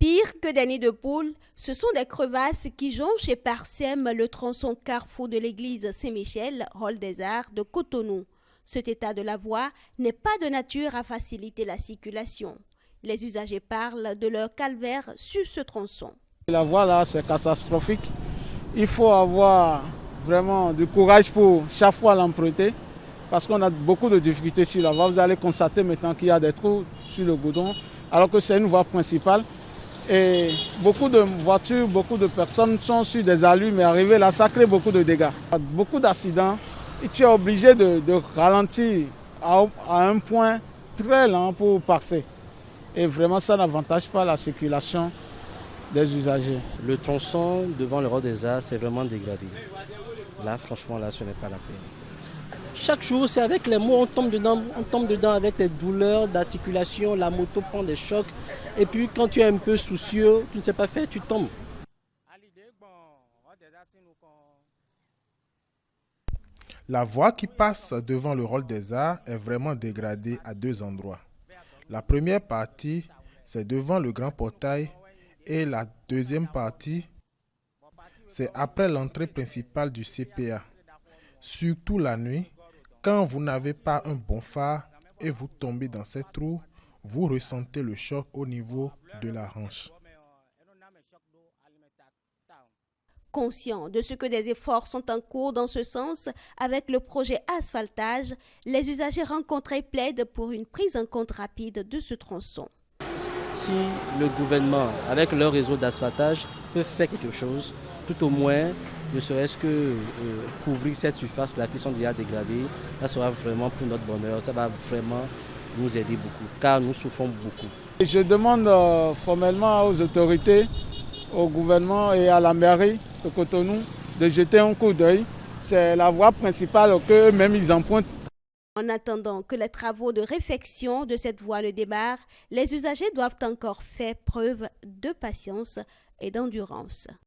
Pire que des nids de poules, ce sont des crevasses qui jonchent et parsèment le tronçon carrefour de l'église Saint-Michel, Hall des Arts de Cotonou. Cet état de la voie n'est pas de nature à faciliter la circulation. Les usagers parlent de leur calvaire sur ce tronçon. La voie là, c'est catastrophique. Il faut avoir vraiment du courage pour chaque fois l'emprunter parce qu'on a beaucoup de difficultés sur la voie. Vous allez constater maintenant qu'il y a des trous sur le goudron alors que c'est une voie principale. Et beaucoup de voitures, beaucoup de personnes sont sur des allures, mais arriver là, ça crée beaucoup de dégâts. Beaucoup d'accidents et tu es obligé de ralentir à un point très lent pour passer. Et vraiment, ça n'avantage pas la circulation des usagers. Le tronçon devant le Hall des Arts, c'est vraiment dégradé. Là, franchement, là, ce n'est pas la peine. Chaque jour, c'est avec les mots, on tombe dedans avec les douleurs d'articulation, la moto prend des chocs. Et puis, quand tu es un peu soucieux, tu ne sais pas faire, tu tombes. La voie qui passe devant le Hall des Arts est vraiment dégradée à deux endroits. La première partie, c'est devant le grand portail et la deuxième partie, c'est après l'entrée principale du CPA. Surtout la nuit, quand vous n'avez pas un bon phare et vous tombez dans ces trous, vous ressentez le choc au niveau de la hanche. Conscients de ce que des efforts sont en cours dans ce sens, avec le projet asphaltage, les usagers rencontrés plaident pour une prise en compte rapide de ce tronçon. Si le gouvernement, avec leur réseau d'asphaltage, peut faire quelque chose, tout au moins, ne serait-ce que couvrir cette surface-là qui sont déjà dégradées, ça sera vraiment pour notre bonheur, ça va vraiment nous aider beaucoup, car nous souffrons beaucoup. Je demande formellement aux autorités, au gouvernement et à la mairie de Cotonou de jeter un coup d'œil. C'est la voie principale qu'eux-mêmes ils empruntent. En attendant que les travaux de réfection de cette voie ne démarrent, les usagers doivent encore faire preuve de patience et d'endurance.